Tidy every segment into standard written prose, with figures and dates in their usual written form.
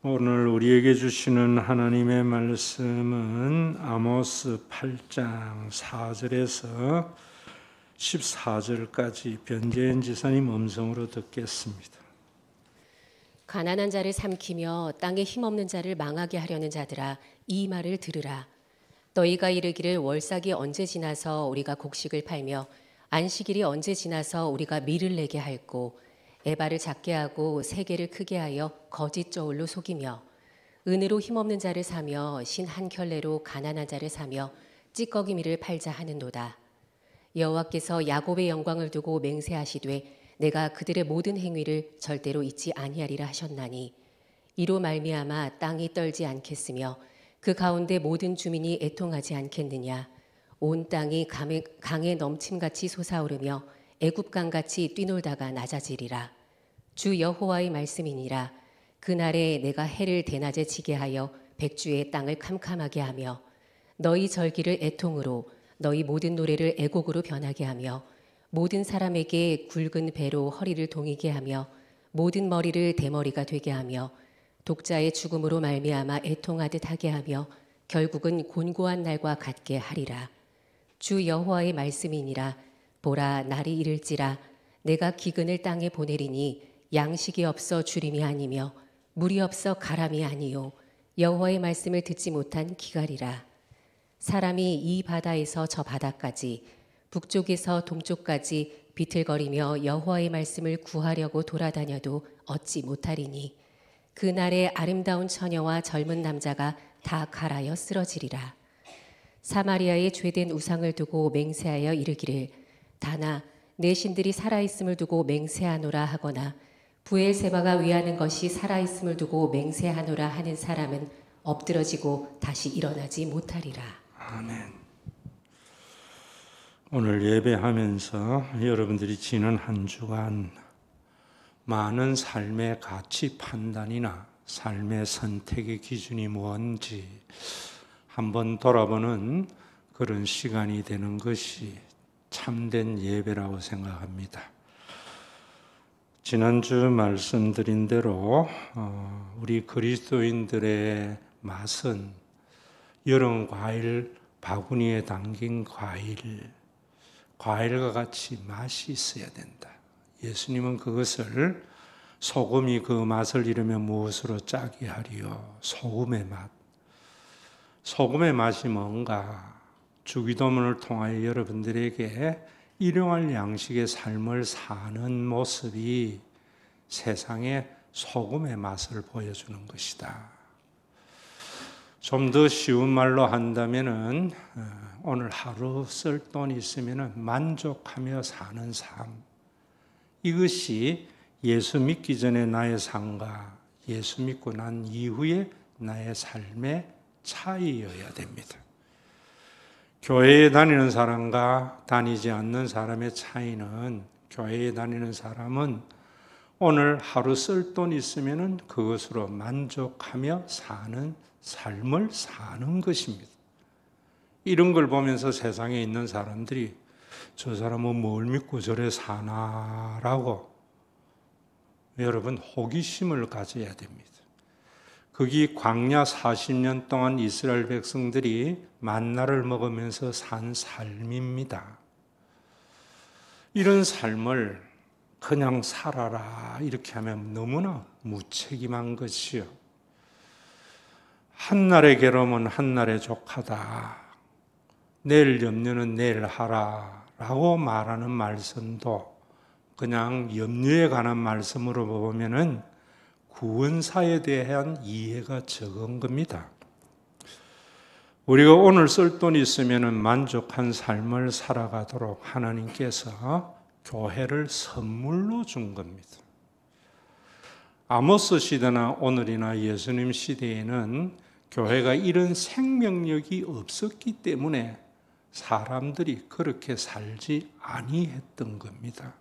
오늘 우리에게 주시는 하나님의 말씀은 아모스 8장 4절에서 14절까지 변재현 지사님 음성으로 듣겠습니다. 가난한 자를 삼키며 땅에 힘없는 자를 망하게 하려는 자들아, 이 말을 들으라. 너희가 이르기를 월삭이 언제 지나서 우리가 곡식을 팔며 안식일이 언제 지나서 우리가 밀을 내게 할꼬, 에바를 작게 하고 세계를 크게 하여 거짓 저울로 속이며 은으로 힘없는 자를 사며 신 한 켤레로 가난한 자를 사며 찌꺼기미를 팔자 하는도다. 여호와께서 야곱의 영광을 두고 맹세하시되 내가 그들의 모든 행위를 절대로 잊지 아니하리라 하셨나니, 이로 말미암아 땅이 떨지 않겠으며 그 가운데 모든 주민이 애통하지 않겠느냐. 온 땅이 강에 넘침같이 솟아오르며 애굽강같이 뛰놀다가 낮아지리라. 주 여호와의 말씀이니라. 그날에 내가 해를 대낮에 지게 하여 백주의 땅을 캄캄하게 하며 너희 절기를 애통으로 너희 모든 노래를 애곡으로 변하게 하며 모든 사람에게 굵은 배로 허리를 동이게 하며 모든 머리를 대머리가 되게 하며 독자의 죽음으로 말미암아 애통하듯 하게 하며 결국은 곤고한 날과 같게 하리라. 주 여호와의 말씀이니라. 보라, 날이 이를지라. 내가 기근을 땅에 보내리니 양식이 없어 주림이 아니며 물이 없어 가람이 아니요 여호와의 말씀을 듣지 못한 기갈이라. 사람이 이 바다에서 저 바다까지 북쪽에서 동쪽까지 비틀거리며 여호와의 말씀을 구하려고 돌아다녀도 얻지 못하리니 그날에 아름다운 처녀와 젊은 남자가 다 갈아여 쓰러지리라. 사마리아의 죄된 우상을 두고 맹세하여 이르기를 다나 내 신들이 살아있음을 두고 맹세하노라 하거나 부엘세바가 위하는 것이 살아있음을 두고 맹세하노라 하는 사람은 엎드러지고 다시 일어나지 못하리라. 아멘. 오늘 예배하면서 여러분들이 지난 한 주간 많은 삶의 가치 판단이나 삶의 선택의 기준이 뭔지 한번 돌아보는 그런 시간이 되는 것이 참된 예배라고 생각합니다. 지난주 말씀드린 대로 우리 그리스도인들의 맛은 여름 과일 바구니에 담긴 과일과 같이 맛이 있어야 된다. 예수님은 그것을 소금이 그 맛을 잃으면 무엇으로 짜게 하리요? 소금의 맛. 소금의 맛이 뭔가? 주기도문을 통하여 여러분들에게 일용할 양식의 삶을 사는 모습이 세상에 소금의 맛을 보여주는 것이다. 좀 더 쉬운 말로 한다면은 오늘 하루 쓸 돈 있으면은 만족하며 사는 삶. 이것이 예수 믿기 전에 나의 삶과 예수 믿고 난 이후에 나의 삶의 차이여야 됩니다. 교회에 다니는 사람과 다니지 않는 사람의 차이는, 교회에 다니는 사람은 오늘 하루 쓸 돈 있으면은 그것으로 만족하며 사는 삶을 사는 것입니다. 이런 걸 보면서 세상에 있는 사람들이 저 사람은 뭘 믿고 저래 사나라고 여러분 호기심을 가져야 됩니다. 거기 광야 40년 동안 이스라엘 백성들이 만나를 먹으면서 산 삶입니다. 이런 삶을 그냥 살아라 이렇게 하면 너무나 무책임한 것이요. 한날의 괴로움은 한날의 족하다. 내일 염려는 내일 하라 라고 말하는 말씀도 그냥 염려에 관한 말씀으로 보면은 구원사에 대한 이해가 적은 겁니다. 우리가 오늘 쓸 돈이 있으면 만족한 삶을 살아가도록 하나님께서 교회를 선물로 준 겁니다. 아모스 시대나 오늘이나 예수님 시대에는 교회가 이런 생명력이 없었기 때문에 사람들이 그렇게 살지 아니했던 겁니다.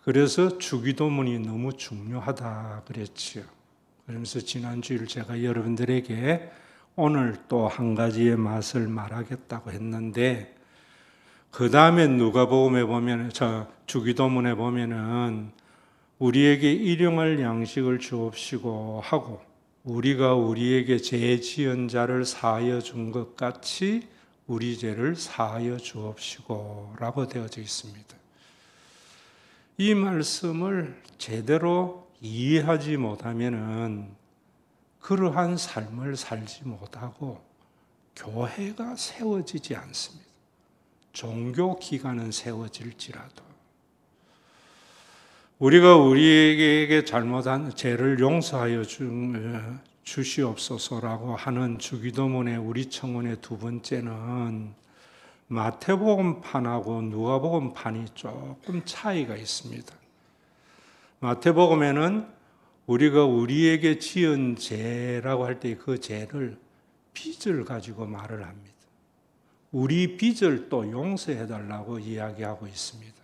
그래서 주기도문이 너무 중요하다 그랬지요. 그러면서 지난주일 제가 여러분들에게 오늘 또 한 가지의 맛을 말하겠다고 했는데, 그 다음에 누가복음에 보면, 주기도문에 보면은 우리에게 일용할 양식을 주옵시고 하고 우리가 우리에게 죄 지은 자를 사하여 준 것 같이 우리 죄를 사하여 주옵시고 라고 되어져 있습니다. 이 말씀을 제대로 이해하지 못하면은 그러한 삶을 살지 못하고 교회가 세워지지 않습니다. 종교 기관은 세워질지라도 우리가 우리에게 잘못한 죄를 용서하여 주시옵소서라고 하는 주기도문의 우리 청원의 두 번째는 마태복음판하고 누가복음판이 조금 차이가 있습니다. 마태복음에는 우리가 우리에게 지은 죄라고 할 때 그 죄를 빚을 가지고 말을 합니다. 우리 빚을 또 용서해달라고 이야기하고 있습니다.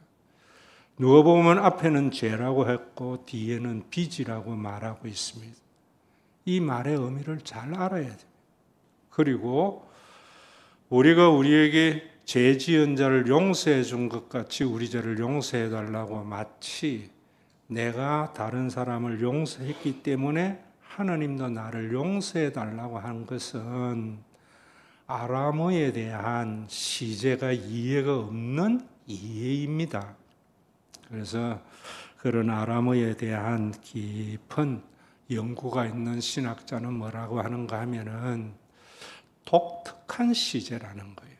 누가복음은 앞에는 죄라고 했고 뒤에는 빚이라고 말하고 있습니다. 이 말의 의미를 잘 알아야 됩니다. 그리고 우리가 우리에게 죄 지은 자를 용서해 준 것 같이 우리 죄를 용서해 달라고 마치 내가 다른 사람을 용서했기 때문에 하나님도 나를 용서해 달라고 한 것은 아람어에 대한 시제가 이해가 없는 이해입니다. 그래서 그런 아람어에 대한 깊은 연구가 있는 신학자는 뭐라고 하는가 하면은 독특한 시제라는 거예요.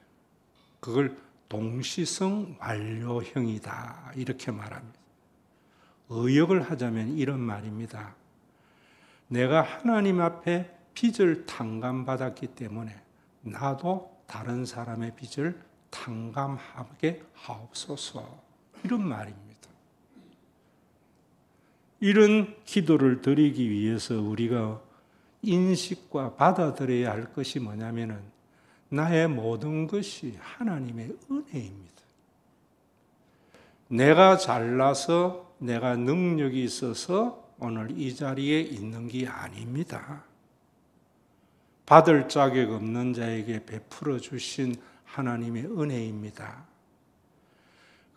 그걸 동시성 완료형이다 이렇게 말합니다. 의역을 하자면 이런 말입니다. 내가 하나님 앞에 빚을 탕감받았기 때문에 나도 다른 사람의 빚을 탕감하게 하옵소서 이런 말입니다. 이런 기도를 드리기 위해서 우리가 인식과 받아들여야 할 것이 뭐냐면은 나의 모든 것이 하나님의 은혜입니다. 내가 잘나서 내가 능력이 있어서 오늘 이 자리에 있는 게 아닙니다. 받을 자격 없는 자에게 베풀어 주신 하나님의 은혜입니다.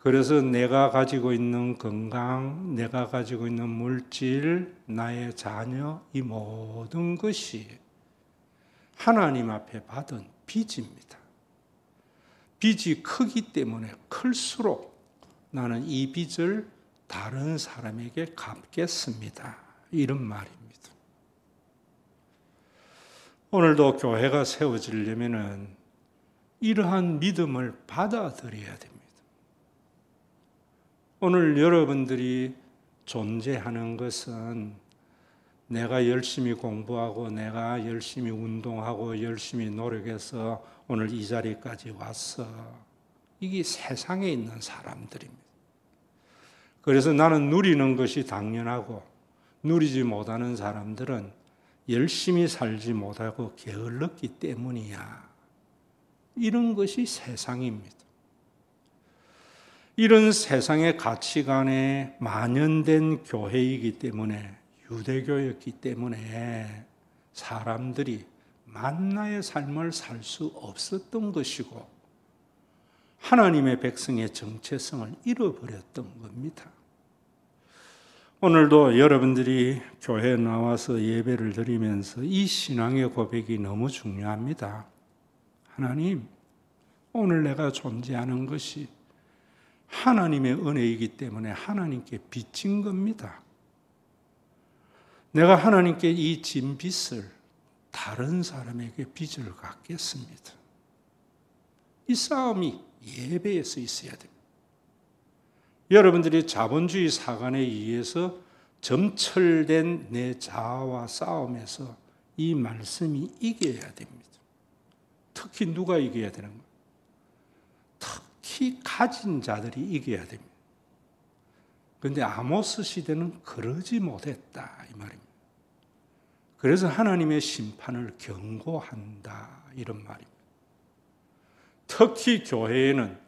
그래서 내가 가지고 있는 건강, 내가 가지고 있는 물질, 나의 자녀, 이 모든 것이 하나님 앞에 받은 빚입니다. 빚이 크기 때문에 클수록 나는 이 빚을 다른 사람에게 갚겠습니다. 이런 말입니다. 오늘도 교회가 세워지려면 이러한 믿음을 받아들여야 됩니다. 오늘 여러분들이 존재하는 것은 내가 열심히 공부하고 내가 열심히 운동하고 열심히 노력해서 오늘 이 자리까지 왔어. 이게 세상에 있는 사람들입니다. 그래서 나는 누리는 것이 당연하고 누리지 못하는 사람들은 열심히 살지 못하고 게을렀기 때문이야. 이런 것이 세상입니다. 이런 세상의 가치관에 만연된 교회이기 때문에 유대교였기 때문에 사람들이 만나의 삶을 살 수 없었던 것이고 하나님의 백성의 정체성을 잃어버렸던 겁니다. 오늘도 여러분들이 교회에 나와서 예배를 드리면서 이 신앙의 고백이 너무 중요합니다. 하나님, 오늘 내가 존재하는 것이 하나님의 은혜이기 때문에 하나님께 빚진 겁니다. 내가 하나님께 이 진 빚을 다른 사람에게 빚을 갚겠습니다. 이 싸움이 예배에서 있어야 됩니다. 여러분들이 자본주의 사관에 의해서 점철된 내 자아와 싸움에서 이 말씀이 이겨야 됩니다. 특히 누가 이겨야 되는 거예요? 특히 가진 자들이 이겨야 됩니다. 그런데 아모스 시대는 그러지 못했다 이 말입니다. 그래서 하나님의 심판을 경고한다 이런 말입니다. 특히 교회에는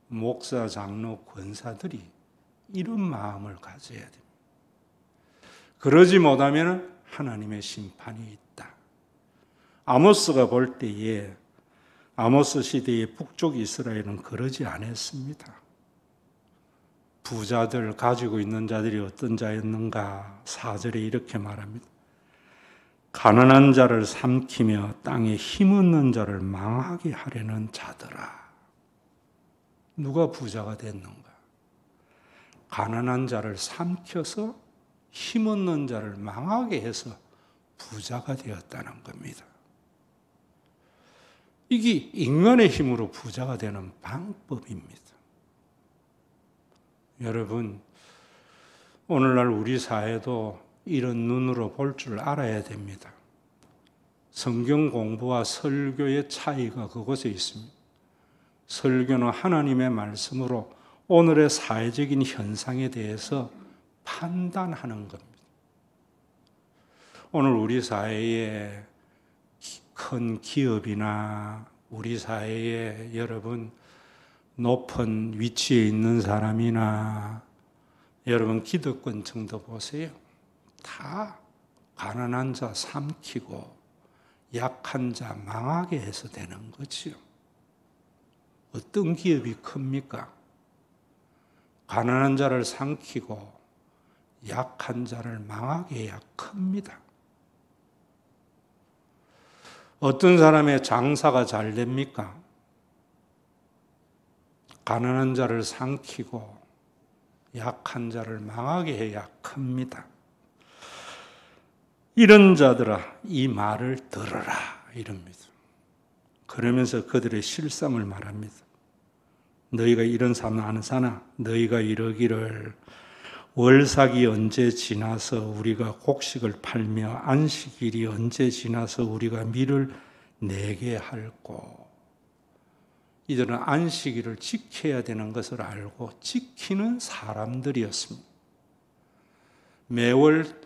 목사, 장로, 권사들이 이런 마음을 가져야 됩니다. 그러지 못하면 하나님의 심판이 있다. 아모스가 볼 때에 아모스 시대의 북쪽 이스라엘은 그러지 않았습니다. 부자들, 가지고 있는 자들이 어떤 자였는가? 4절에 이렇게 말합니다. 가난한 자를 삼키며 땅에 힘없는 자를 망하게 하려는 자들아. 누가 부자가 됐는가? 가난한 자를 삼켜서 힘없는 자를 망하게 해서 부자가 되었다는 겁니다. 이게 인간의 힘으로 부자가 되는 방법입니다. 여러분, 오늘날 우리 사회도 이런 눈으로 볼 줄 알아야 됩니다. 성경 공부와 설교의 차이가 그곳에 있습니다. 설교는 하나님의 말씀으로 오늘의 사회적인 현상에 대해서 판단하는 겁니다. 오늘 우리 사회에 큰 기업이나 우리 사회에 여러분 높은 위치에 있는 사람이나 여러분 기득권층도 보세요. 다 가난한 자 삼키고 약한 자 망하게 해서 되는 거지요. 어떤 기업이 큽니까? 가난한 자를 삼키고 약한 자를 망하게 해야 큽니다. 어떤 사람의 장사가 잘 됩니까? 가난한 자를 삼키고 약한 자를 망하게 해야 큽니다. 이런 자들아, 이 말을 들어라 이럽니다. 그러면서 그들의 실상을 말합니다. 너희가 이런 삶을 안 사나? 너희가 이러기를 월삭이 언제 지나서 우리가 곡식을 팔며 안식일이 언제 지나서 우리가 밀을 내게 할꼬. 이들은 안식일을 지켜야 되는 것을 알고 지키는 사람들이었습니다. 매월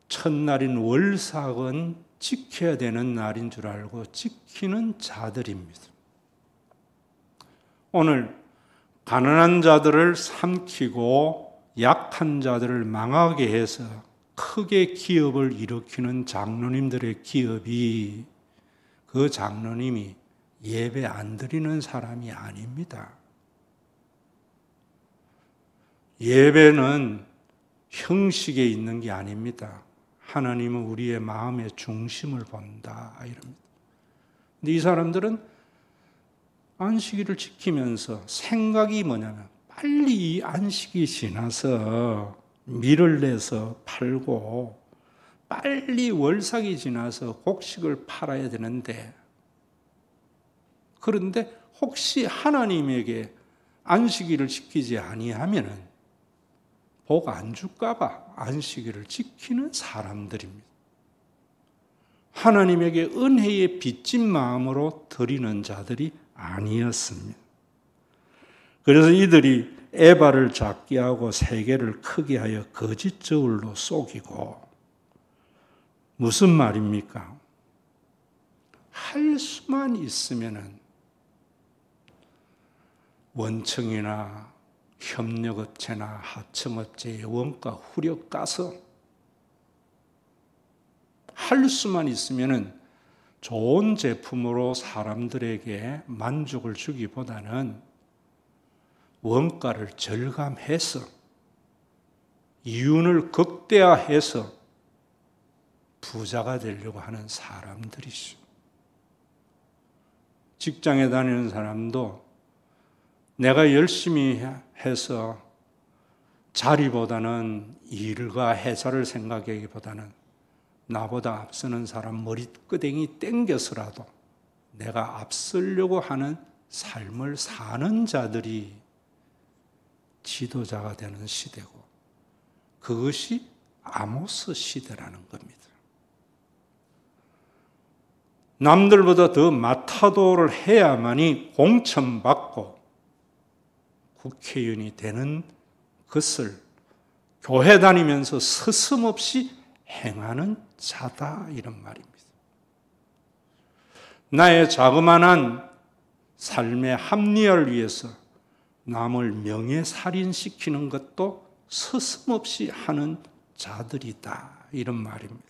첫날인 월삭은 지켜야 되는 날인 줄 알고 지키는 자들입니다. 오늘 가난한 자들을 삼키고 약한 자들을 망하게 해서 크게 기업을 일으키는 장로님들의 기업이 그 장로님이 예배 안 드리는 사람이 아닙니다. 예배는 형식에 있는 게 아닙니다. 하나님은 우리의 마음의 중심을 본다 이럽니다. 근데 이 사람들은 안식일을 지키면서 생각이 뭐냐면 빨리 이 안식이 지나서 밀을 내서 팔고 빨리 월삭이 지나서 곡식을 팔아야 되는데, 그런데 혹시 하나님에게 안식일을 지키지 아니하면은 복 안 줄까 봐 안식일을 지키는 사람들입니다. 하나님에게 은혜에 빚진 마음으로 드리는 자들이 아니었습니다. 그래서 이들이 에바를 작게 하고 세계를 크게 하여 거짓 저울로 속이고, 무슨 말입니까? 할 수만 있으면은 원청이나 협력업체나 하청업체의 원가 후려 까서 할 수만 있으면은 좋은 제품으로 사람들에게 만족을 주기보다는 원가를 절감해서 이윤을 극대화해서 부자가 되려고 하는 사람들이죠. 직장에 다니는 사람도 내가 열심히 해서 자리보다는 일과 회사를 생각하기보다는 나보다 앞서는 사람 머리끄댕이 땡겨서라도 내가 앞서려고 하는 삶을 사는 자들이 지도자가 되는 시대고, 그것이 아모스 시대라는 겁니다. 남들보다 더 마타도를 해야만이 공천받고 국회의원이 되는 것을 교회 다니면서 서슴없이 행하는 자다, 이런 말입니다. 나의 자그마한 삶의 합리화를 위해서 남을 명예살인시키는 것도 서슴없이 하는 자들이다, 이런 말입니다.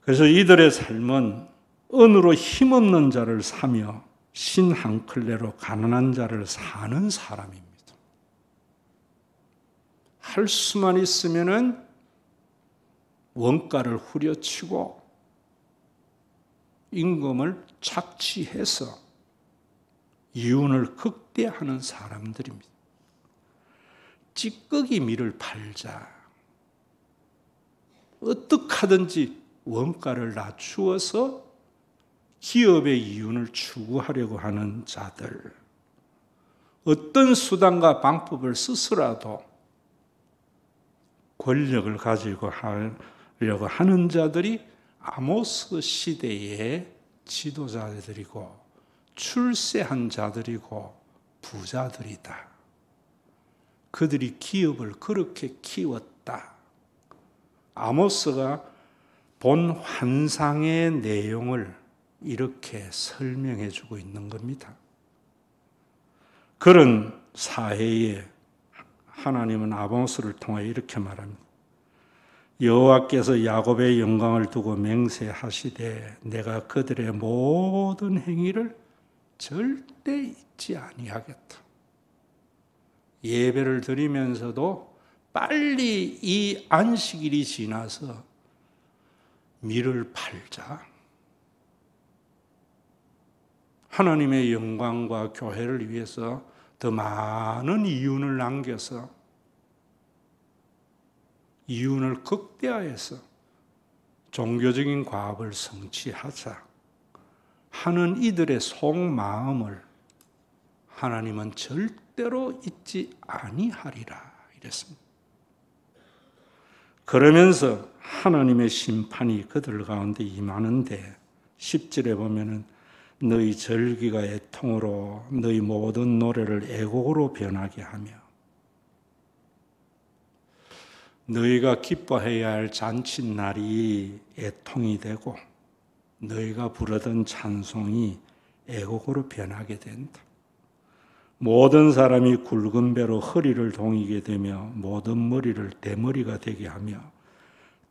그래서 이들의 삶은 은으로 힘없는 자를 사며 신 한 클레로 가난한 자를 사는 사람입니다. 할 수만 있으면은 원가를 후려치고 임금을 착취해서 이윤을 극대화하는 사람들입니다. 찌꺼기 밀을 팔자. 어떻게 하든지 원가를 낮추어서 기업의 이윤을 추구하려고 하는 자들, 어떤 수단과 방법을 쓰서라도 권력을 가지고 하려고 하는 자들이 아모스 시대의 지도자들이고 출세한 자들이고 부자들이다. 그들이 기업을 그렇게 키웠다. 아모스가 본 환상의 내용을 이렇게 설명해 주고 있는 겁니다. 그런 사회에 하나님은 아모스를 통해 이렇게 말합니다. 여호와께서 야곱의 영광을 두고 맹세하시되 내가 그들의 모든 행위를 절대 잊지 아니하겠다. 예배를 드리면서도 빨리 이 안식일이 지나서 밀을 팔자. 하나님의 영광과 교회를 위해서 더 많은 이윤을 남겨서 이윤을 극대화해서 종교적인 과업을 성취하자 하는 이들의 속마음을 하나님은 절대로 잊지 아니하리라 이랬습니다. 그러면서 하나님의 심판이 그들 가운데 임하는데 10절에 보면은 너희 절기가 애통으로 너희 모든 노래를 애곡으로 변하게 하며 너희가 기뻐해야 할 잔칫날이 애통이 되고 너희가 부르던 찬송이 애곡으로 변하게 된다. 모든 사람이 굵은 배로 허리를 동이게 되며 모든 머리를 대머리가 되게 하며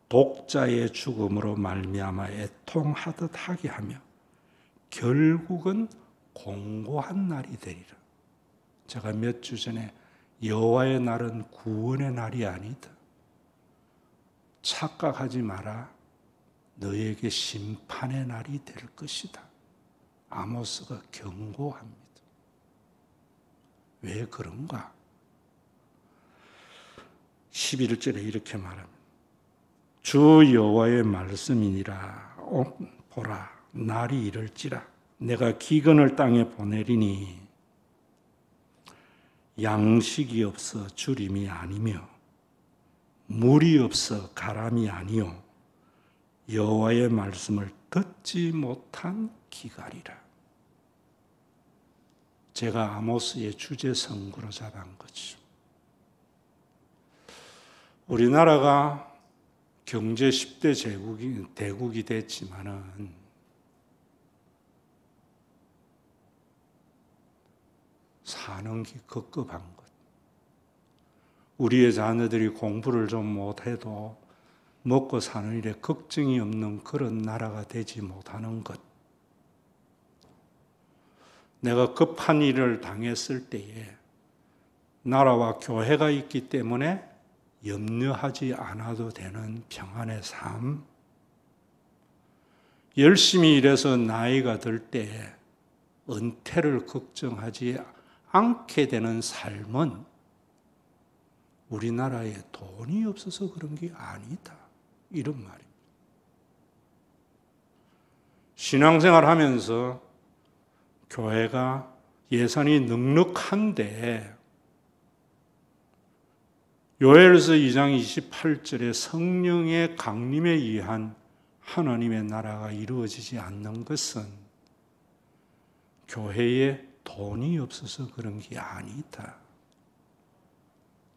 독자의 죽음으로 말미암아 애통하듯 하게 하며 결국은 공고한 날이 되리라. 제가 몇 주 전에 여호와의 날은 구원의 날이 아니다. 착각하지 마라. 너에게 심판의 날이 될 것이다. 아모스가 경고합니다. 왜 그런가? 11절에 이렇게 말합니다. 주 여호와의 말씀이니라. 보라, 날이 이럴지라. 내가 기근을 땅에 보내리니 양식이 없어 주림이 아니며 물이 없어 가람이 아니요 여호와의 말씀을 듣지 못한 기갈이라. 제가 아모스의 주제 선구로 잡은 거죠. 우리나라가 경제 10대 대국이 됐지만은 사는 게 급급한 것. 우리의 자녀들이 공부를 좀 못해도 먹고 사는 일에 걱정이 없는 그런 나라가 되지 못하는 것. 내가 급한 일을 당했을 때에 나라와 교회가 있기 때문에 염려하지 않아도 되는 평안의 삶. 열심히 일해서 나이가 들 때에 은퇴를 걱정하지 않게 되는 삶은 우리나라에 돈이 없어서 그런 게 아니다. 이런 말입니다. 신앙생활 하면서 교회가 예산이 넉넉한데 요엘서 2장 28절에 성령의 강림에 의한 하나님의 나라가 이루어지지 않는 것은 교회에 돈이 없어서 그런 게 아니다.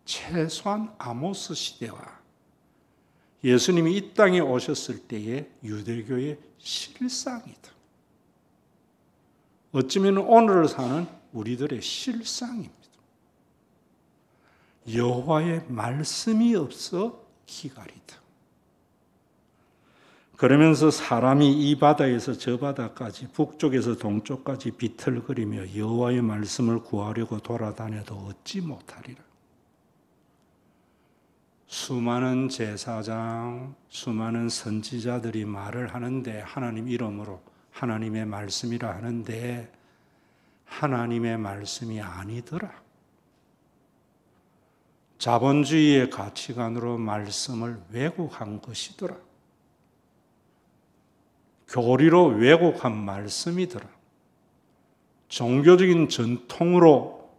최소한 아모스 시대와 예수님이 이 땅에 오셨을 때의 유대교의 실상이다. 어쩌면 오늘을 사는 우리들의 실상입니다. 여호와의 말씀이 없어 기갈이다. 그러면서 사람이 이 바다에서 저 바다까지 북쪽에서 동쪽까지 비틀거리며 여호와의 말씀을 구하려고 돌아다녀도 얻지 못하리라. 수많은 제사장, 수많은 선지자들이 말을 하는데 하나님 이름으로 하나님의 말씀이라 하는데 하나님의 말씀이 아니더라. 자본주의의 가치관으로 말씀을 왜곡한 것이더라. 교리로 왜곡한 말씀이더라. 종교적인 전통으로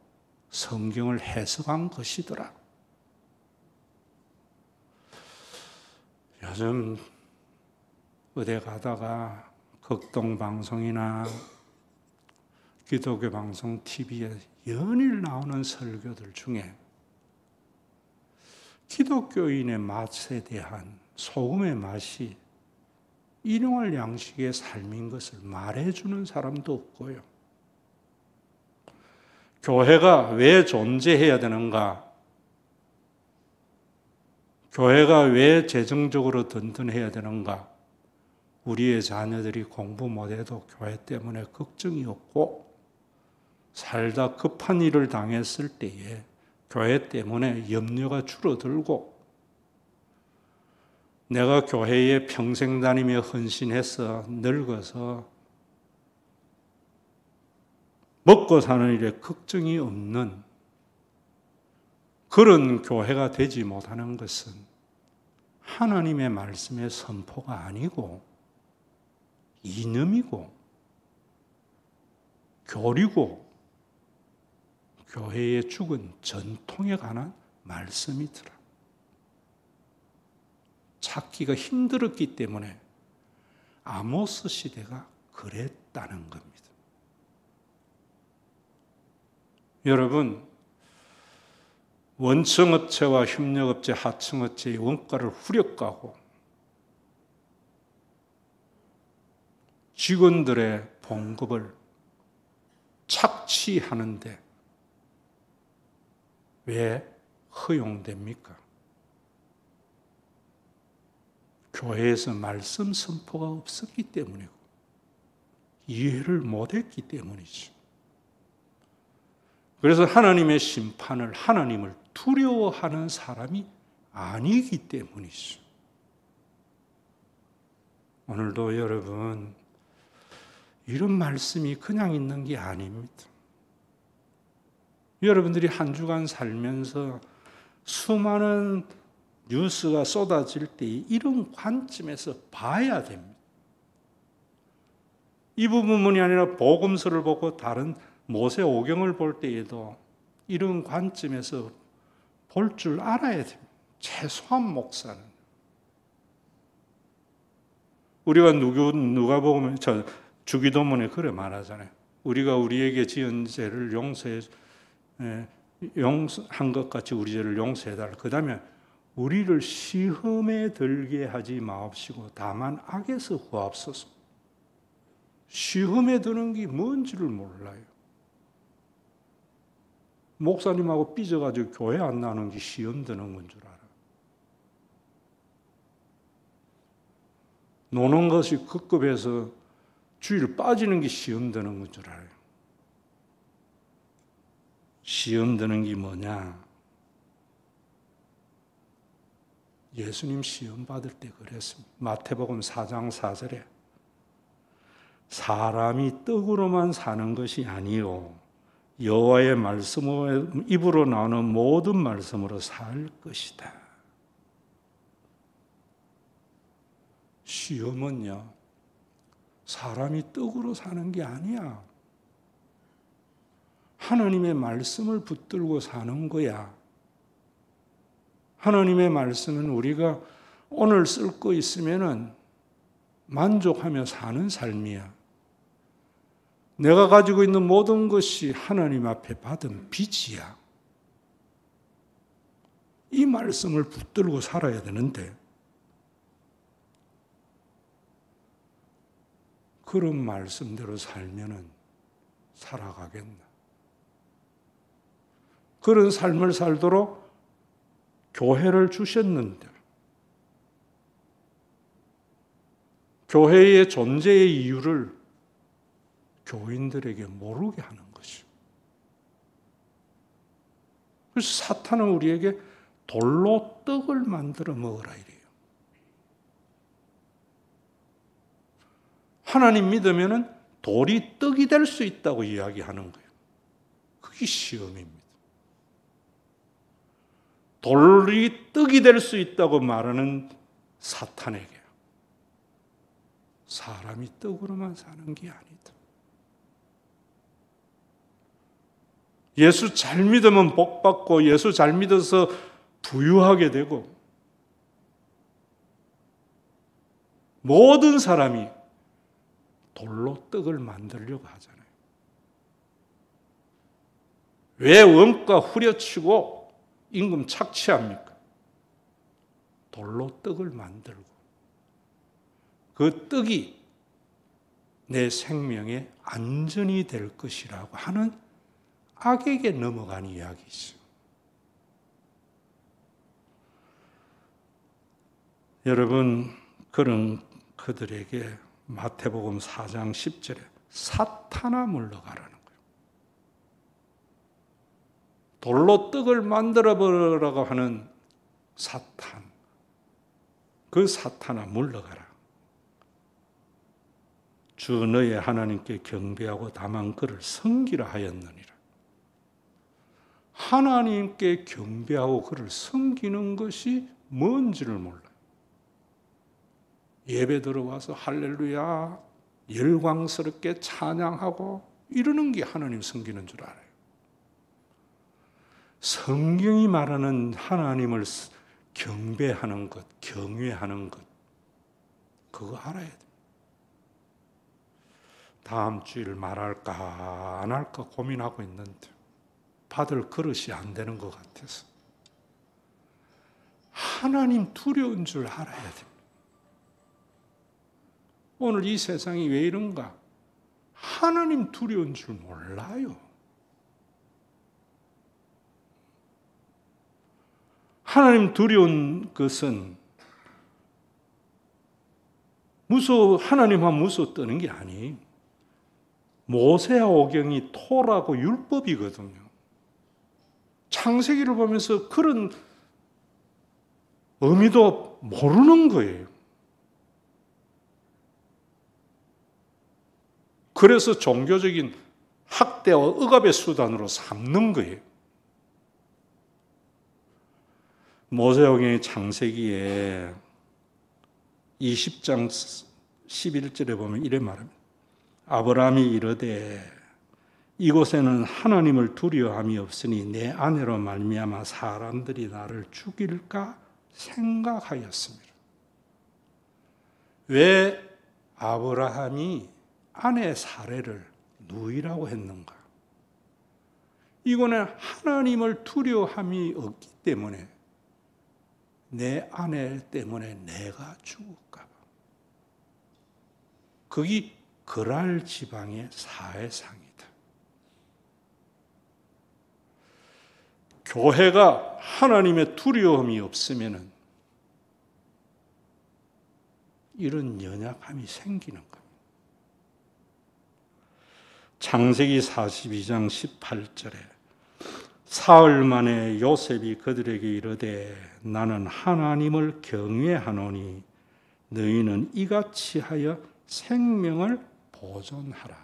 성경을 해석한 것이더라. 요즘 어디 가다가 극동방송이나 기독교 방송 TV에 연일 나오는 설교들 중에 기독교인의 맛에 대한 소금의 맛이 일용할 양식의 삶인 것을 말해주는 사람도 없고요. 교회가 왜 존재해야 되는가? 교회가 왜 재정적으로 든든해야 되는가? 우리의 자녀들이 공부 못해도 교회 때문에 걱정이 없고 살다 급한 일을 당했을 때에 교회 때문에 염려가 줄어들고 내가 교회에 평생 다니며 헌신해서 늙어서 먹고 사는 일에 걱정이 없는 그런 교회가 되지 못하는 것은 하나님의 말씀의 선포가 아니고 이념이고 교리고 교회의 죽은 전통에 관한 말씀이더라. 찾기가 힘들었기 때문에 아모스 시대가 그랬다는 겁니다. 여러분, 원청업체와 협력업체, 하청업체의 원가를 후려가고 직원들의 봉급을 착취하는데 왜 허용됩니까? 교회에서 말씀 선포가 없었기 때문이고 이해를 못했기 때문이죠. 그래서 하나님의 심판을 하나님을 두려워하는 사람이 아니기 때문이죠. 오늘도 여러분 이런 말씀이 그냥 있는 게 아닙니다. 여러분들이 한 주간 살면서 수많은 뉴스가 쏟아질 때 이런 관점에서 봐야 됩니다. 이 부분만이 아니라 복음서를 보고 다른 모세오경을 볼 때에도 이런 관점에서 볼 줄 알아야 됩니다. 최소한 목사는. 우리가 누가 보면 주기도문에 그래 말하잖아요. 우리가 우리에게 지은 죄를 용서한 것 같이 우리 죄를 용서해달라. 그 다음에 우리를 시험에 들게 하지 마옵시고 다만 악에서 구하옵소서. 시험에 드는 게 뭔지를 몰라요. 목사님하고 삐져가지고 교회 안 나오는 게 시험 드는 건 줄 알아. 노는 것이 급급해서 주일 빠지는 게 시험 드는 건 줄 알아요. 시험 드는 게 뭐냐? 예수님 시험 받을 때 그랬습니다. 마태복음 4장 4절에 사람이 떡으로만 사는 것이 아니요 여호와의 말씀으로 입으로 나오는 모든 말씀으로 살 것이다. 시험은요 사람이 떡으로 사는 게 아니야. 하나님의 말씀을 붙들고 사는 거야. 하나님의 말씀은 우리가 오늘 쓸 거 있으면은 만족하며 사는 삶이야. 내가 가지고 있는 모든 것이 하나님 앞에 받은 빚이야. 이 말씀을 붙들고 살아야 되는데 그런 말씀대로 살면은 살아가겠나? 그런 삶을 살도록 교회를 주셨는데 교회의 존재의 이유를 교인들에게 모르게 하는 것이죠. 그래서 사탄은 우리에게 돌로 떡을 만들어 먹으라 이래요. 하나님 믿으면은 돌이 떡이 될 수 있다고 이야기하는 거예요. 그게 시험입니다. 돌이 떡이 될 수 있다고 말하는 사탄에게 사람이 떡으로만 사는 게 아니다. 예수 잘 믿으면 복 받고 예수 잘 믿어서 부유하게 되고 모든 사람이 돌로 떡을 만들려고 하잖아요. 왜 원가 후려치고 임금 착취합니까? 돌로 떡을 만들고 그 떡이 내 생명의 안전이 될 것이라고 하는 악에게 넘어간 이야기죠. 여러분, 그런 그들에게 마태복음 4장 10절에 사탄아 물러가라는 거예요. 돌로 떡을 만들어 버리라고 하는 사탄, 그 사탄아 물러가라. 주 너의 하나님께 경배하고 다만 그를 섬기라 하였느니라. 하나님께 경배하고 그를 섬기는 것이 뭔지를 몰라요. 예배 들어와서 할렐루야 열광스럽게 찬양하고 이러는 게 하나님 섬기는 줄 알아요. 성경이 말하는 하나님을 경배하는 것, 경외하는 것, 그거 알아야 돼요. 다음 주일 말할까 안 할까 고민하고 있는데 받을 그릇이 안 되는 것 같아서 하나님 두려운 줄 알아야 됩니다. 오늘 이 세상이 왜 이런가? 하나님 두려운 줄 몰라요. 하나님 두려운 것은 하나님만 무서워 떠는 게 아니에요. 모세와 오경이 토라고 율법이거든요. 창세기를 보면서 그런 의미도 모르는 거예요. 그래서 종교적인 학대와 억압의 수단으로 삼는 거예요. 모세오경의 창세기에 20장 11절에 보면 이래 말합니다. 아브라함이 이르되 이곳에는 하나님을 두려워함이 없으니 내 아내로 말미암아 사람들이 나를 죽일까 생각하였습니다. 왜 아브라함이 아내 사례를 누이라고 했는가? 이거는 하나님을 두려워함이 없기 때문에 내 아내 때문에 내가 죽을까 봐. 그게 그랄 지방의 사회상이다. 교회가 하나님의 두려움이 없으면 이런 연약함이 생기는 겁니다. 창세기 42장 18절에 사흘 만에 요셉이 그들에게 이르되 나는 하나님을 경외하노니 너희는 이같이 하여 생명을 보존하라.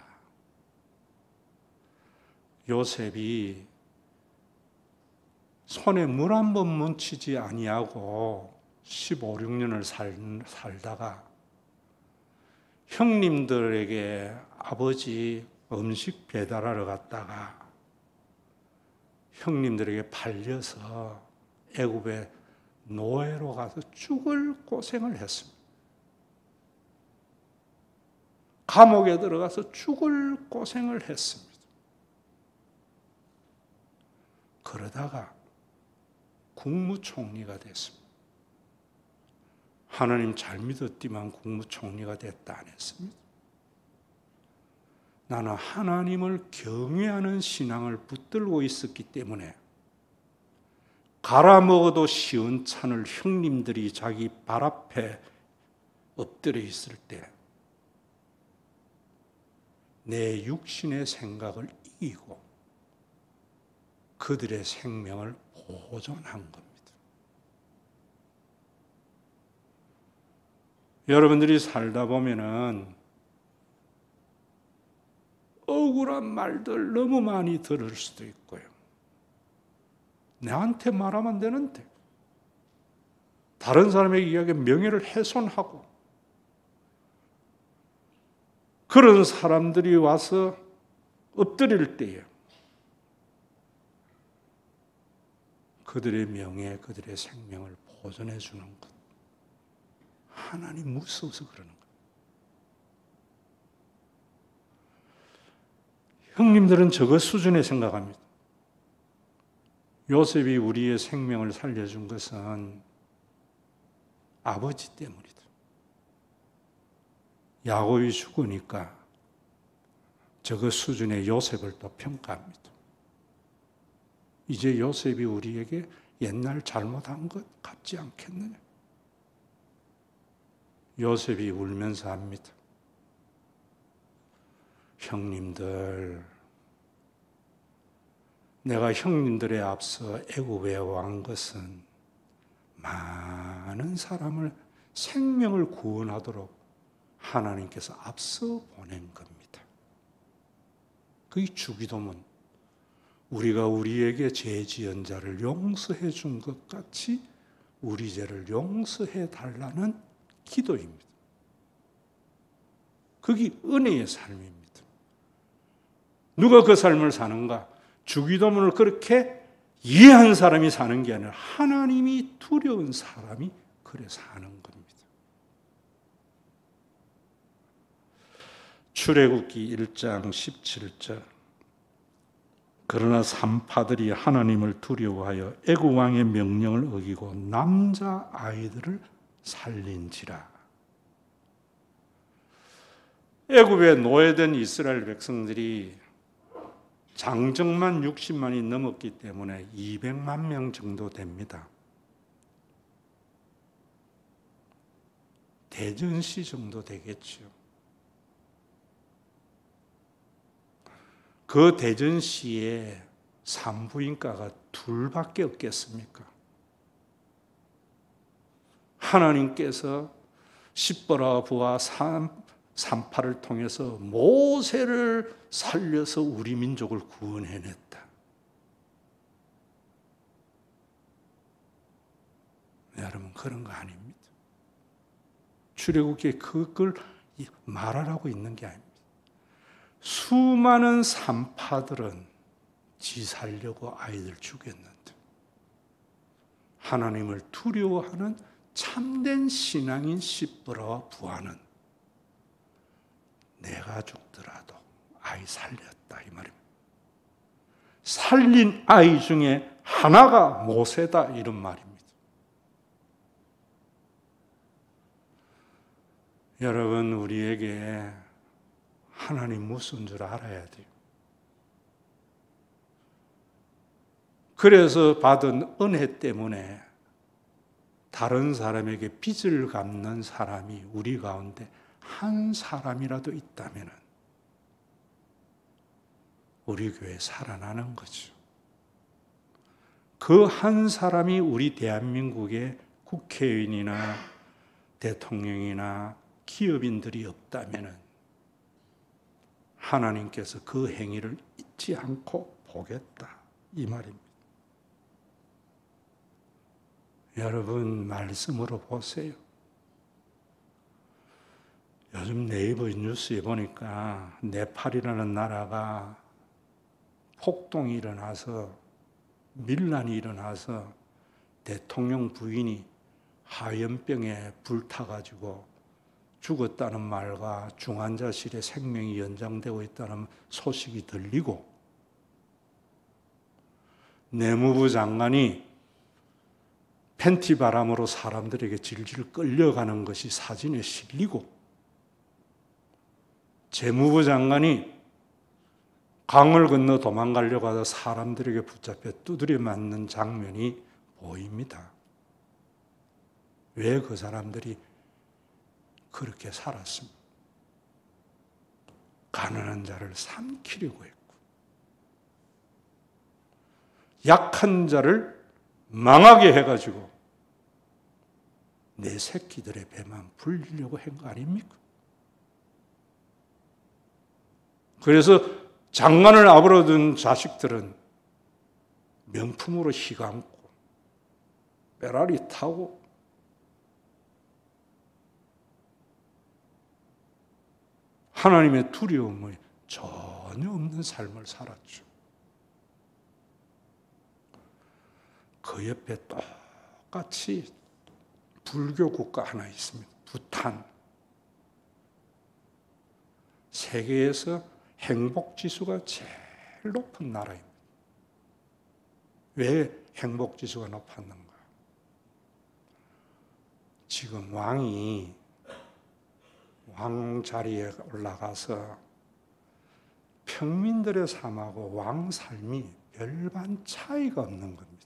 요셉이 손에 물 한 번 묻히지 아니하고 15, 16년을 살다가 형님들에게 아버지 음식 배달하러 갔다가 형님들에게 팔려서 애굽의 노예로 가서 죽을 고생을 했습니다. 감옥에 들어가서 죽을 고생을 했습니다. 그러다가 국무총리가 됐습니다. 하나님 잘 믿었지만 국무총리가 됐다 안 했습니다. 나는 하나님을 경외하는 신앙을 붙들고 있었기 때문에 갈아먹어도 시원찮을 형님들이 자기 발 앞에 엎드려 있을 때 내 육신의 생각을 이기고 그들의 생명을 보존한 겁니다. 여러분들이 살다 보면은 억울한 말들 너무 많이 들을 수도 있고요. 내한테 말하면 되는데 다른 사람에게 이야기하면 명예를 훼손하고 그런 사람들이 와서 엎드릴 때에 그들의 명예, 그들의 생명을 보존해 주는 것. 하나님 무서워서 그러는 거예요. 형님들은 저것 수준에 생각합니다. 요셉이 우리의 생명을 살려준 것은 아버지 때문이다. 야곱이 죽으니까 저것 수준의 요셉을 또 평가합니다. 이제 요셉이 우리에게 옛날 잘못한 것 같지 않겠느냐? 요셉이 울면서 합니다. 형님들, 내가 형님들에 앞서 애굽에 온 것은 많은 사람을 생명을 구원하도록 하나님께서 앞서 보낸 겁니다. 그 주기도문, 우리가 우리에게 죄 지은 자를 용서해 준 것 같이 우리 죄를 용서해 달라는 기도입니다. 그게 은혜의 삶입니다. 누가 그 삶을 사는가? 주기도문을 그렇게 이해한 사람이 사는 게 아니라 하나님이 두려운 사람이 그래 사는 겁니다. 출애굽기 1장 17절 그러나 산파들이 하나님을 두려워하여 애굽 왕의 명령을 어기고 남자 아이들을 살린지라. 애굽에 노예된 이스라엘 백성들이 장정만 60만이 넘었기 때문에 200만 명 정도 됩니다. 대전시 정도 되겠죠. 그 대전시에 산부인과가 둘밖에 없겠습니까? 하나님께서 십보라 부와 산파를 통해서 모세를 살려서 우리 민족을 구원해냈다. 여러분 그런 거 아닙니다. 출애굽기에 그걸 말하라고 있는 게 아닙니다. 수많은 산파들은 지 살려고 아이들 죽였는데 하나님을 두려워하는 참된 신앙인 십보라와 부하는 내가 죽더라도 아이 살렸다 이 말입니다. 살린 아이 중에 하나가 모세다 이런 말입니다. 여러분 우리에게 하나님 무슨 줄 알아야 돼요. 그래서 받은 은혜 때문에 다른 사람에게 빚을 갚는 사람이 우리 가운데 한 사람이라도 있다면 우리 교회 살아나는 거죠. 그 한 사람이 우리 대한민국의 국회의원이나 대통령이나 기업인들이 없다면 하나님께서 그 행위를 잊지 않고 보겠다 이 말입니다. 여러분 말씀으로 보세요. 요즘 네이버 뉴스에 보니까 네팔이라는 나라가 폭동이 일어나서 밀란이 일어나서 대통령 부인이 하염병에 불타가지고 죽었다는 말과 중환자실에 생명이 연장되고 있다는 소식이 들리고 내무부 장관이 팬티 바람으로 사람들에게 질질 끌려가는 것이 사진에 실리고 재무부 장관이 강을 건너 도망가려고 하다 사람들에게 붙잡혀 두드려 맞는 장면이 보입니다. 왜 그 사람들이 그렇게 살았습니다. 가난한 자를 삼키려고 했고 약한 자를 망하게 해가지고 내 새끼들의 배만 불리려고 한 거 아닙니까? 그래서 장관을 앞으로둔 자식들은 명품으로 휘감고 페라리 타고 하나님의 두려움이 전혀 없는 삶을 살았죠. 그 옆에 똑같이 불교 국가 하나 있습니다. 부탄. 세계에서 행복지수가 제일 높은 나라입니다. 왜 행복지수가 높았는가? 지금 왕이 왕 자리에 올라가서 평민들의 삶하고 왕 삶이 별반 차이가 없는 겁니다.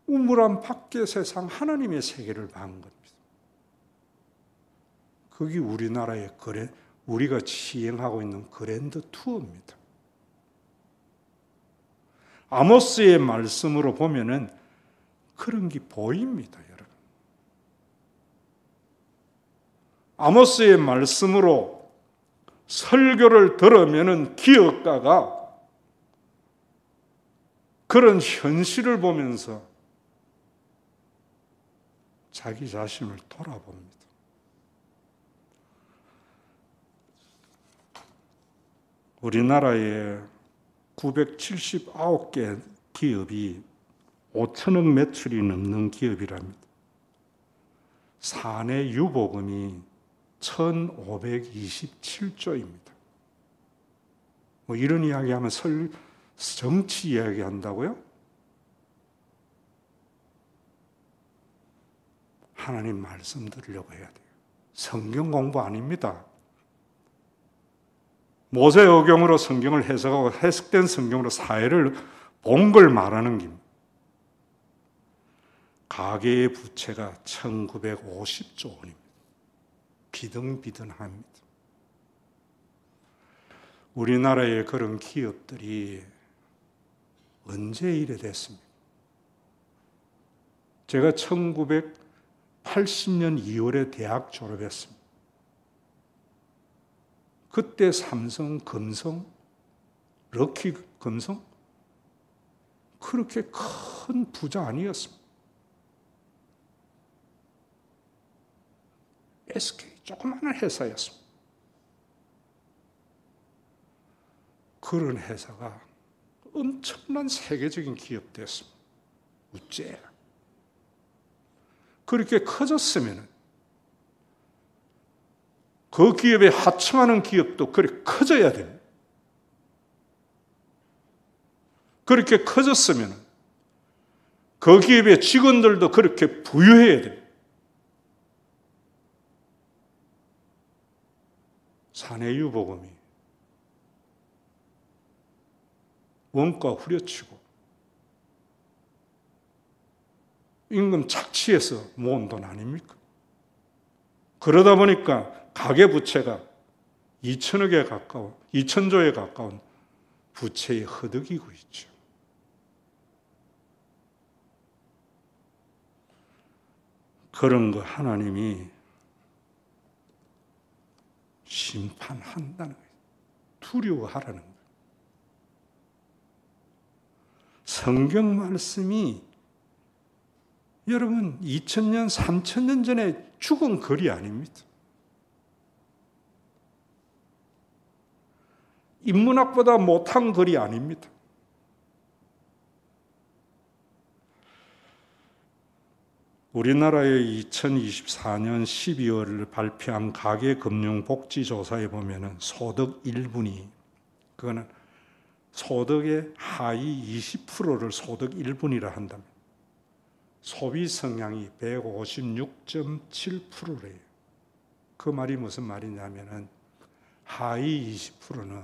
우물안 밖의 세상 하나님의 세계를 본 겁니다. 그게 우리나라의 우리가 시행하고 있는 그랜드 투어입니다. 아모스의 말씀으로 보면은 그런 게 보입니다, 여러분. 아모스의 말씀으로 설교를 들으면은 기업가가 그런 현실을 보면서 자기 자신을 돌아봅니다. 우리나라에 979개 기업이 5천억 매출이 넘는 기업이랍니다. 사내 유보금이 1,527조입니다. 뭐 이런 이야기하면 정치 이야기한다고요? 하나님 말씀 들으려고 해야 돼요. 성경 공부 아닙니다. 모세오경으로 성경을 해석하고 해석된 성경으로 사회를 본 걸 말하는 겁니다. 가계의 부채가 1950조 원입니다. 비등비등합니다. 우리나라의 그런 기업들이 언제 이래 됐습니까? 제가 1980년 2월에 대학 졸업했습니다. 그때 삼성, 금성, 럭키 금성 그렇게 큰 부자 아니었습니다. SK 조그마한 회사였습니다. 그런 회사가 엄청난 세계적인 기업 됐습니다. 우째. 그렇게 커졌으면 그 기업에 하청하는 기업도 그렇게 커져야 됩니다. 그렇게 커졌으면 그 기업의 직원들도 그렇게 부유해야 됩니다. 사내 유보금이 원가 후려치고 임금 착취해서 모은 돈 아닙니까? 그러다 보니까 가계부채가 2천조에 가까운 부채에 허덕이고 있죠. 그런 거 하나님이 심판한다는 거예요. 두려워하라는 거예요. 성경 말씀이 여러분 2000년, 3000년 전에 죽은 글이 아닙니다. 인문학보다 못한 글이 아닙니다. 우리나라의 2024년 12월을 발표한 가계금융복지조사에 보면은 소득 1분위, 그거는 소득의 하위 20%를 소득 1분위라 한다면 소비 성향이 156.7%래요. 그 말이 무슨 말이냐면은 하위 20%는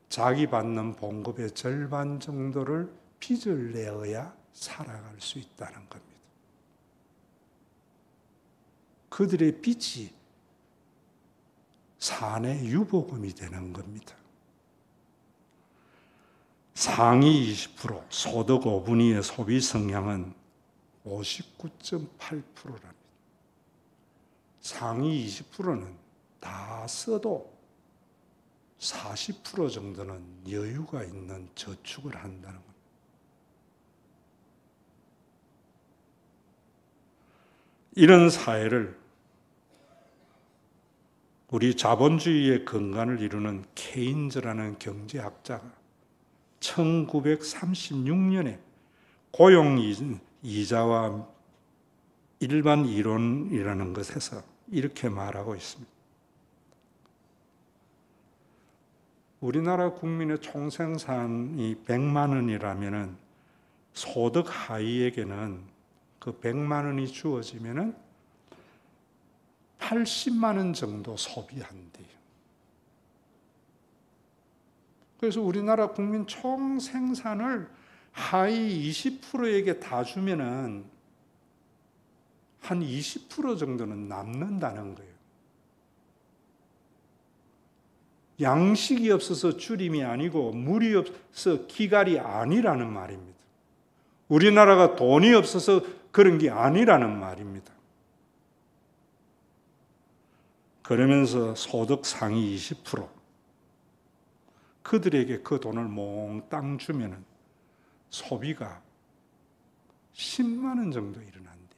자기 받는 봉급의 절반 정도를 빚을 내어야 살아갈 수 있다는 겁니다. 그들의 빚이 사내 유보금이 되는 겁니다. 상위 20%, 소득 5분위의 소비 성향은 59.8%랍니다. 상위 20%는 다 써도 40% 정도는 여유가 있는 저축을 한다는 겁니다. 이런 사회를 우리 자본주의의 근간을 이루는 케인즈라는 경제학자가 1936년에 고용이자와 일반 이론이라는 것에서 이렇게 말하고 있습니다. 우리나라 국민의 총생산이 100만 원이라면 소득 하위에게는 그 100만 원이 주어지면 80만 원 정도 소비한대요. 그래서 우리나라 국민 총생산을 하위 20%에게 다 주면은 한 20% 정도는 남는다는 거예요. 양식이 없어서 줄임이 아니고 물이 없어서 기갈이 아니라는 말입니다. 우리나라가 돈이 없어서 그런 게 아니라는 말입니다. 그러면서 소득 상위 20% 그들에게 그 돈을 몽땅 주면은 소비가 10만 원 정도 일어난대요.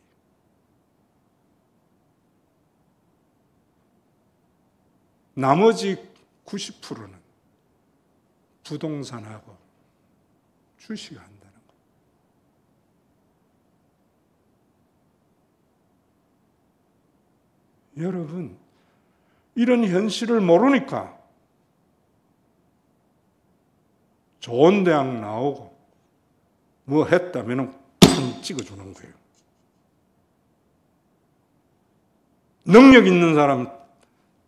나머지 90%는 부동산하고 주식을 한다는 거예요. 여러분, 이런 현실을 모르니까 좋은 대학 나오고 뭐 했다면 팍 찍어주는 거예요. 능력 있는 사람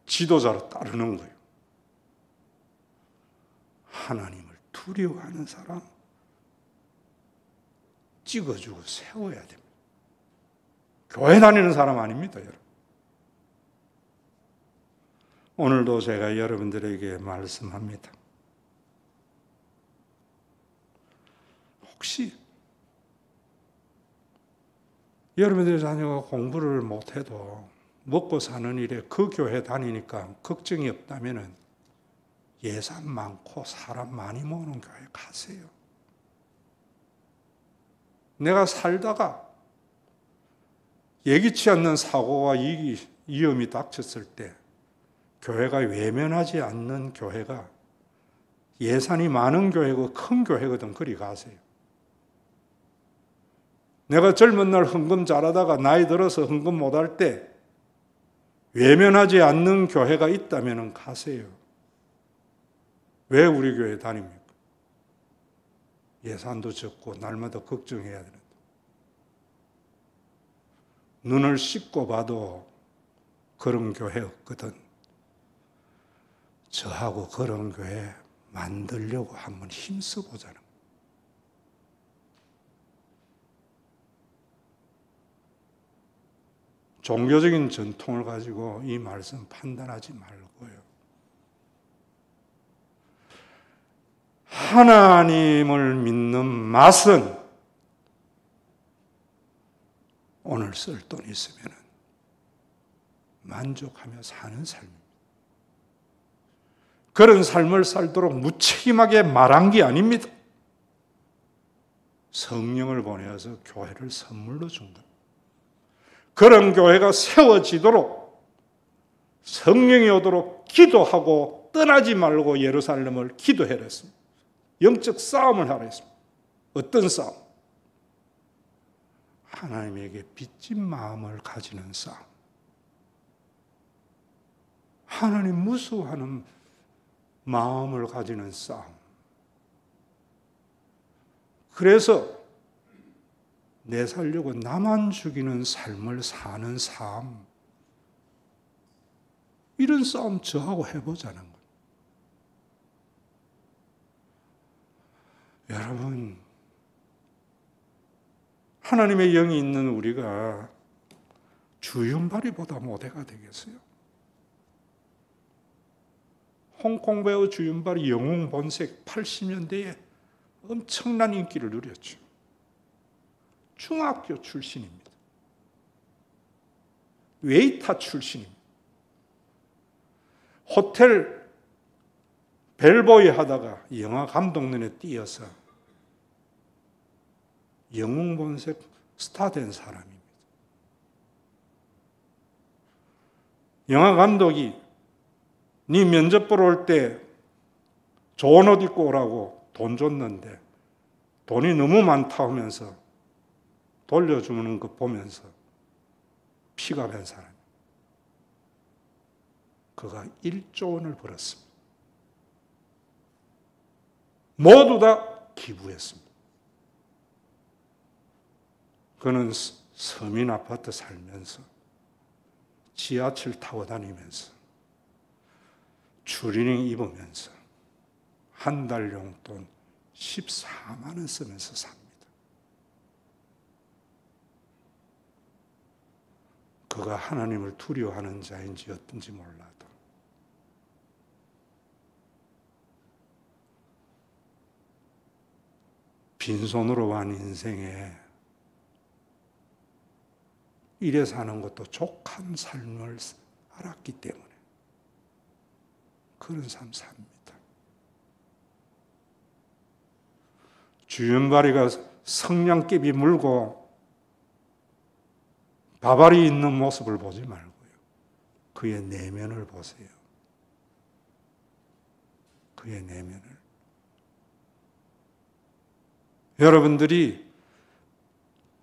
지도자로 따르는 거예요. 하나님을 두려워하는 사람 찍어주고 세워야 됩니다. 교회 다니는 사람 아닙니다, 여러분. 오늘도 제가 여러분들에게 말씀합니다. 혹시 여러분들의 자녀가 공부를 못해도 먹고 사는 일에 그 교회 다니니까 걱정이 없다면 예산 많고 사람 많이 모으는 교회 가세요. 내가 살다가 예기치 않는 사고와 위험이 닥쳤을 때 교회가 외면하지 않는 교회가 예산이 많은 교회고 큰 교회거든. 그리 가세요. 내가 젊은 날 헌금 잘하다가 나이 들어서 헌금 못할 때 외면하지 않는 교회가 있다면 가세요. 왜 우리 교회 다닙니까? 예산도 적고 날마다 걱정해야 되는데. 눈을 씻고 봐도 그런 교회 없거든. 저하고 그런 교회 만들려고 한번 힘써보자는 거예요. 종교적인 전통을 가지고 이 말씀 판단하지 말고요. 하나님을 믿는 맛은 오늘 쓸 돈 있으면 만족하며 사는 삶입니다. 그런 삶을 살도록 무책임하게 말한 게 아닙니다. 성령을 보내어서 교회를 선물로 준 겁니다. 그런 교회가 세워지도록 성령이 오도록 기도하고 떠나지 말고 예루살렘을 기도해라 했습니다. 영적 싸움을 하라 했습니다. 어떤 싸움? 하나님에게 빚진 마음을 가지는 싸움. 하나님 무서워하는 마음을 가지는 싸움. 그래서 내 살려고 나만 죽이는 삶을 사는 삶. 이런 싸움 저하고 해보자는 거예요. 여러분, 하나님의 영이 있는 우리가 주윤발이보다 모대가 되겠어요? 홍콩 배우 주윤발이 영웅 본색 80년대에 엄청난 인기를 누렸죠. 중학교 출신입니다. 웨이터 출신입니다. 호텔 벨보이 하다가 영화 감독 눈에 띄어서 영웅본색 스타 된 사람입니다. 영화 감독이 네 면접 보러 올 때 좋은 옷 입고 오라고 돈 줬는데 돈이 너무 많다 하면서 돌려주는 거 보면서 피가 난 사람. 그가 1조 원을 벌었습니다. 모두 다 기부했습니다. 그는 서민 아파트 살면서 지하철 타고 다니면서 추리닝 입으면서 한 달 용돈 14만 원 쓰면서 삽니다. 그가 하나님을 두려워하는 자인지 어떤지 몰라도 빈손으로 간 인생에 이래 사는 것도 족한 삶을 알았기 때문에 그런 삶 삽니다. 주연바리가 성냥개비 물고 바바리 있는 모습을 보지 말고요. 그의 내면을 보세요. 그의 내면을. 여러분들이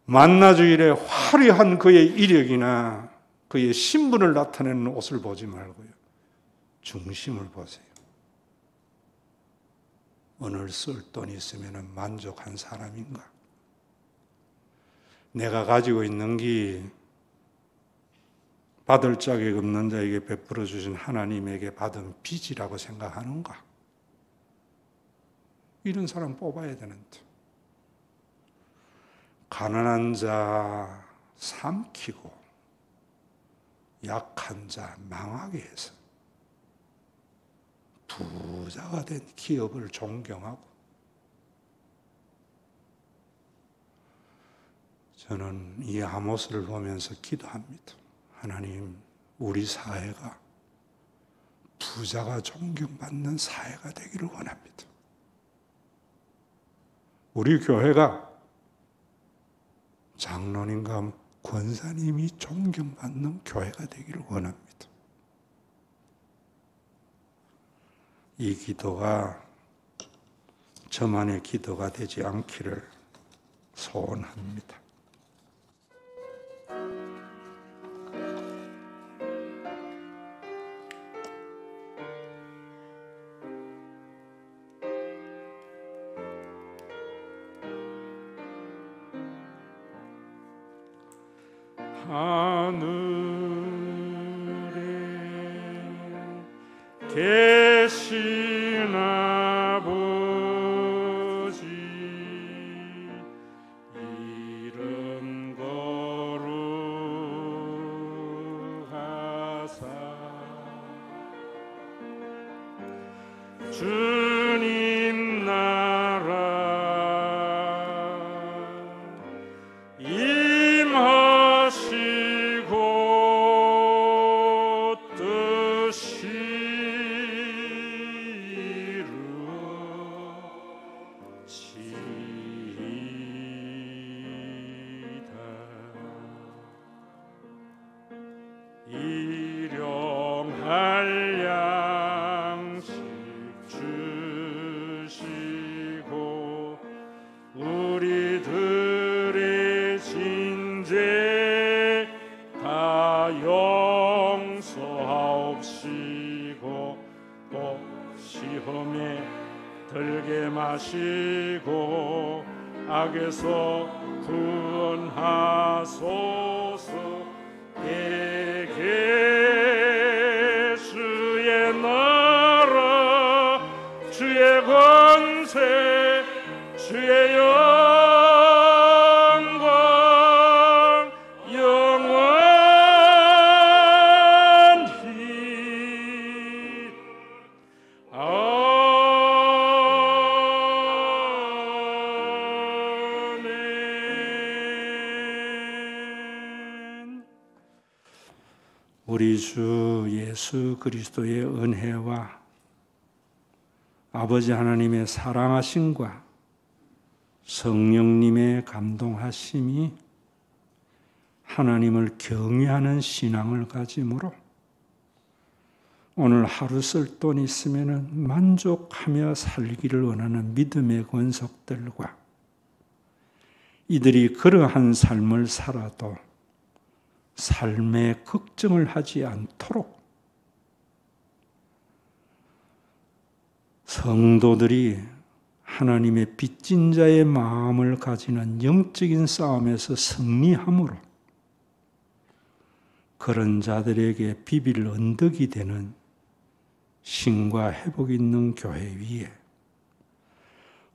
만나주일에 화려한 그의 이력이나 그의 신분을 나타내는 옷을 보지 말고요. 중심을 보세요. 오늘 쓸 돈이 있으면 만족한 사람인가? 내가 가지고 있는 게 받을 자격 없는 자에게 베풀어 주신 하나님에게 받은 빚이라고 생각하는가? 이런 사람 뽑아야 되는데. 가난한 자 삼키고 약한 자 망하게 해서 부자가 된 기업을 존경하고 저는 이 아모스를 보면서 기도합니다. 하나님, 우리 사회가 부자가 존경받는 사회가 되기를 원합니다. 우리 교회가 장로님과 권사님이 존경받는 교회가 되기를 원합니다. 이 기도가 저만의 기도가 되지 않기를 소원합니다. 하늘에 계신 아버지 이름 거룩하사 주님 나라 일용할 양식 주시고 우리들의 진죄 다 용서하옵시고 또 시험에 들게 마시고 악에서 구원하소서. 에게 주의 나라 주의 권세 주의 영광 영원히 아멘. 우리 주 예수 그리스도의 은혜와 아버지 하나님의 사랑하심과 성령님의 감동하심이 하나님을 경외하는 신앙을 가짐으로 오늘 하루 쓸 돈 있으면 만족하며 살기를 원하는 믿음의 권속들과 이들이 그러한 삶을 살아도 삶의 걱정을 하지 않도록 성도들이 하나님의 빚진 자의 마음을 가지는 영적인 싸움에서 승리함으로 그런 자들에게 비빌 언덕이 되는 신과 회복 있는 교회 위에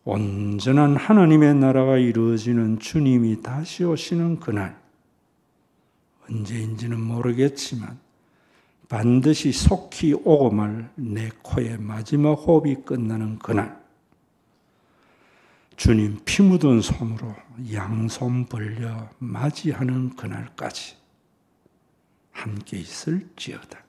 온전한 하나님의 나라가 이루어지는 주님이 다시 오시는 그날, 언제인지는 모르겠지만 반드시 속히 오고 말 내 코의 마지막 호흡이 끝나는 그날, 주님 피 묻은 손으로 양손 벌려 맞이하는 그날까지 함께 있을지어다.